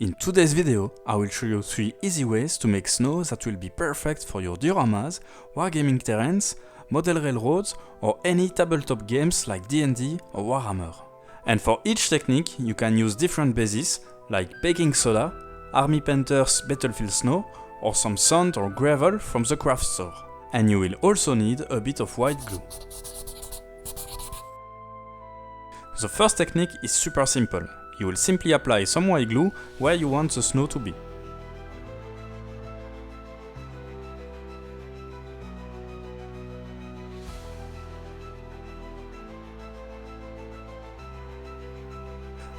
In today's video, I will show you 3 easy ways to make snow that will be perfect for your dioramas, wargaming terrains, model railroads, or any tabletop games like DnD or Warhammer. And for each technique, you can use different bases like baking soda, army painter's battlefield snow, or some sand or gravel from the craft store. And you will also need a bit of white glue. The first technique is super simple. You will simply apply some white glue where you want the snow to be.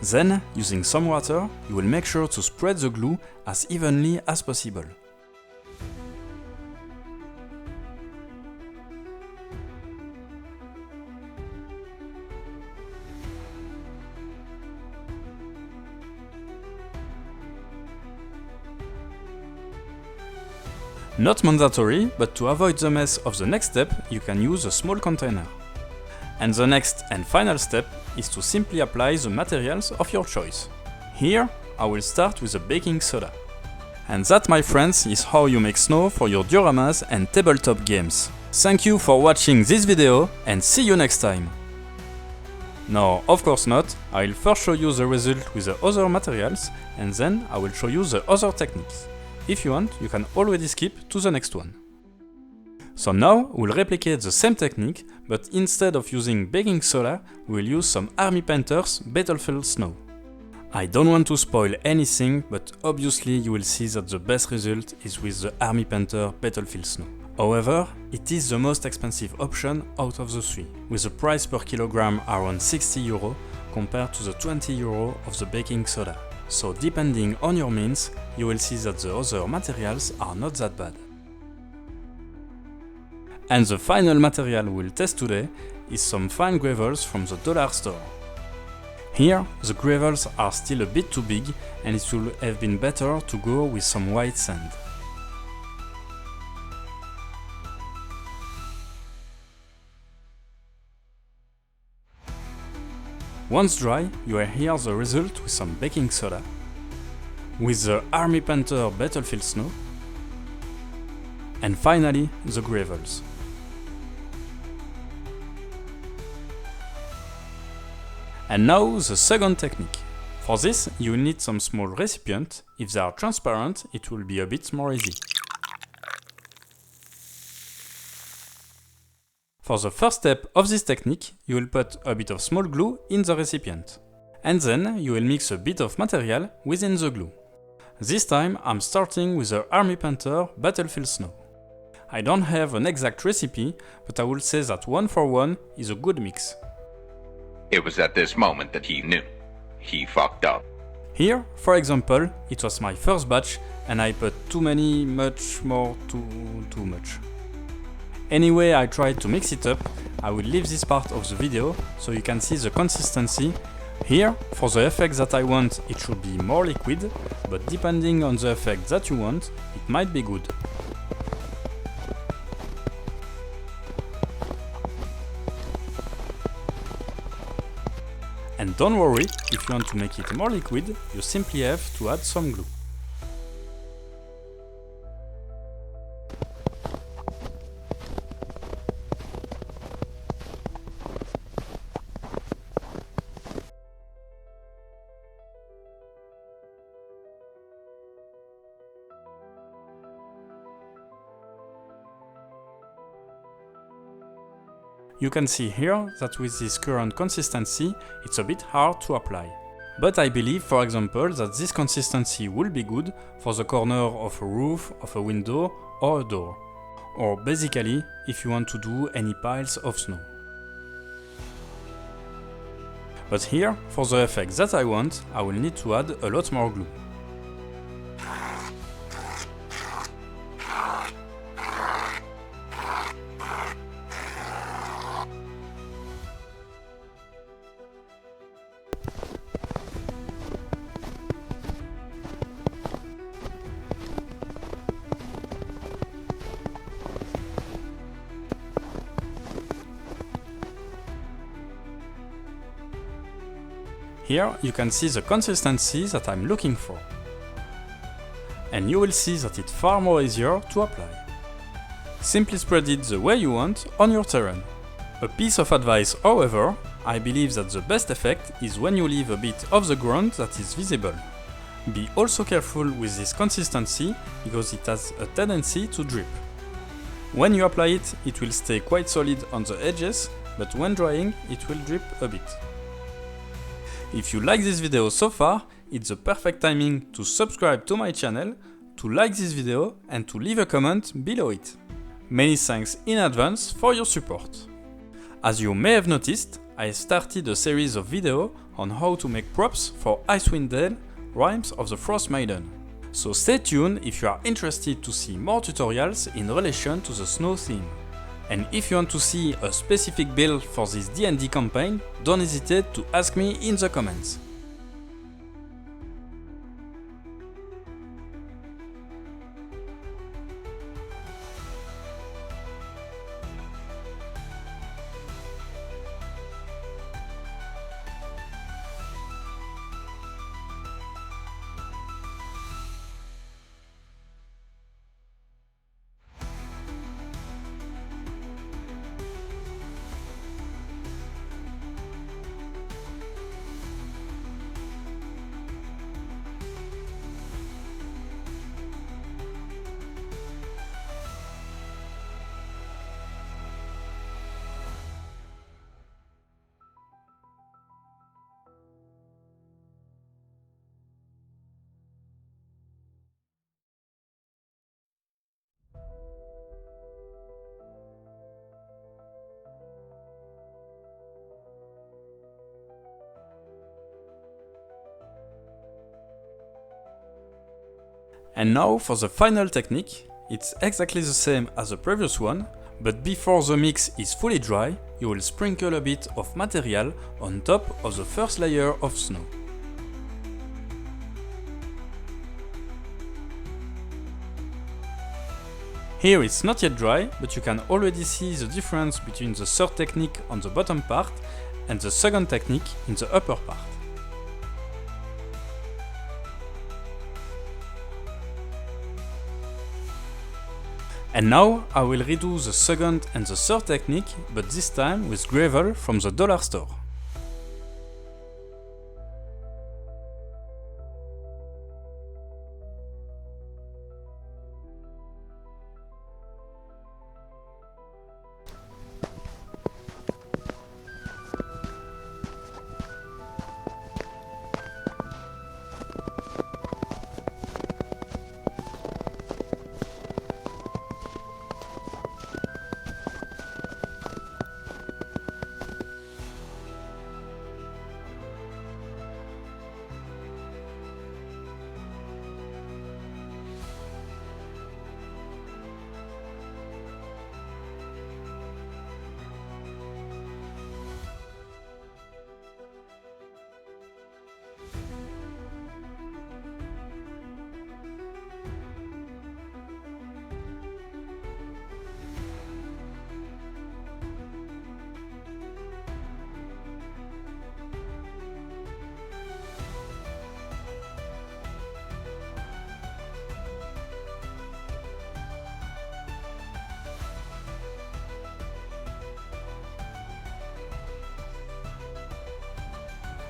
Then, using some water, you will make sure to spread the glue as evenly as possible. Not mandatory, but to avoid the mess of the next step, you can use a small container. And the next and final step is to simply apply the materials of your choice. Here, I will start with the baking soda. And that, my friends, is how you make snow for your dioramas and tabletop games. Thank you for watching this video and see you next time! No, of course not, I will first show you the result with the other materials and then I will show you the other techniques. If you want, you can already skip to the next one. So now we'll replicate the same technique, but instead of using baking soda, we'll use some army painter's battlefield snow. I don't want to spoil anything, but obviously you will see that the best result is with the army painter battlefield snow. However, it is the most expensive option out of the 3, with the price per kilogram around 60 euro compared to the 20 euro of the baking soda. So depending on your means, you will see that the other materials are not that bad. And the final material we'll test today is some fine gravels from the dollar store. Here, the gravels are still a bit too big and it would have been better to go with some white sand. Once dry, you will hear the result with some baking soda, with the army painter battlefield snow, and finally the gravels. And now the second technique. For this, you will need some small recipients. If they are transparent, it will be a bit more easy. For the first step of this technique, you will put a bit of small glue in the recipient. And then you will mix a bit of material within the glue. This time I'm starting with the army painter battlefield snow. I don't have an exact recipe, but I will say that 1 for 1 is a good mix. It was at this moment that he knew. He fucked up. Here, for example, it was my first batch and I put too much. Anyway, I tried to mix it up. I will leave this part of the video so you can see the consistency. Here, for the effect that I want, it should be more liquid, but depending on the effect that you want, it might be good. And don't worry, if you want to make it more liquid, you simply have to add some glue. You can see here that with this current consistency, it's a bit hard to apply. But I believe, for example, that this consistency will be good for the corner of a roof, of a window or a door. Or basically, if you want to do any piles of snow. But here, for the effect that I want, I will need to add a lot more glue. Here you can see the consistency that I'm looking for. and you will see that it's far more easier to apply. Simply spread it the way you want on your terrain. A piece of advice, however, I believe that the best effect is when you leave a bit of the ground that is visible. Be also careful with this consistency because it has a tendency to drip. When you apply it, it will stay quite solid on the edges, but when drying, it will drip a bit. If you like this video so far, it's the perfect timing to subscribe to my channel, to like this video and to leave a comment below it. Many thanks in advance for your support. As you may have noticed, I started a series of videos on how to make props for Icewind Dale, Rimes of the Frostmaiden. So stay tuned if you are interested to see more tutorials in relation to the snow theme. And if you want to see a specific build for this DnD campaign, don't hesitate to ask me in the comments. And now for the final technique. It's exactly the same as the previous one, but before the mix is fully dry, you will sprinkle a bit of material on top of the first layer of snow. Here it's not yet dry, but you can already see the difference between the third technique on the bottom part and the second technique in the upper part. And now I will redo the second and the third technique, but this time with gravel from the dollar store.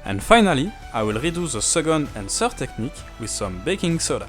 And finally, I will redo the second and third technique with some baking soda.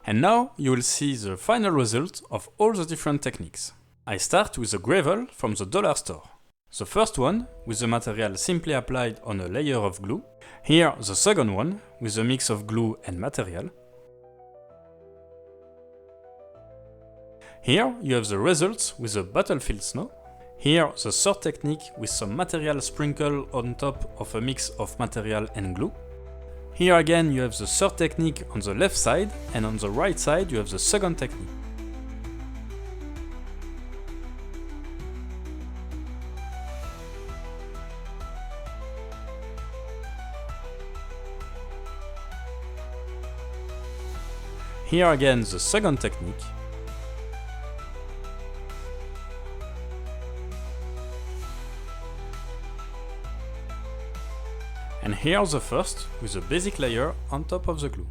And now you will see the final result of all the different techniques. I start with the gravel from the dollar store. The first one with the material simply applied on a layer of glue. Here the second one with a mix of glue and material. Here you have the results with the battlefield snow. Here the third technique with some material sprinkled on top of a mix of material and glue. Here again you have the third technique on the left side, and on the right side you have the second technique. Here again the second technique. And here the first, with a basic layer on top of the glue.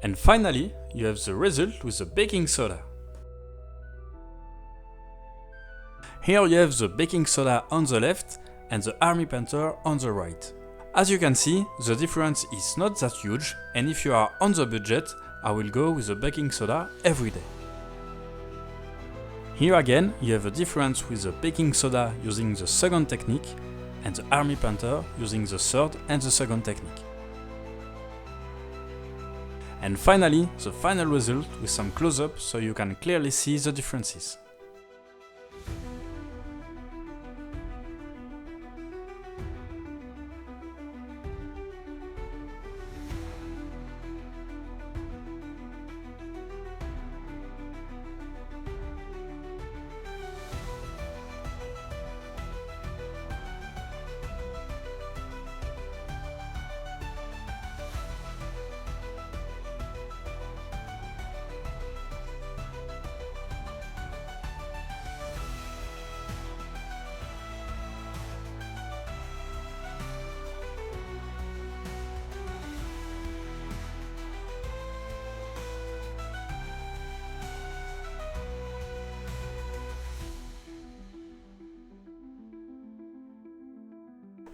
And finally, you have the result with the baking soda. Here you have the baking soda on the left and the army painter on the right. As you can see, the difference is not that huge, and if you are on the budget, I will go with the baking soda every day. Here again, you have a difference with the baking soda using the second technique and the army painter using the third and the second technique. And finally, the final result with some close-up so you can clearly see the differences.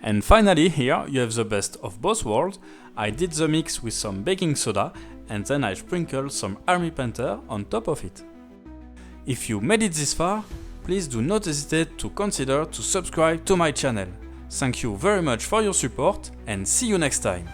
And finally here you have the best of both worlds. I did the mix with some baking soda and then I sprinkled some army painter on top of it. If you made it this far, please do not hesitate to consider to subscribe to my channel. Thank you very much for your support and see you next time.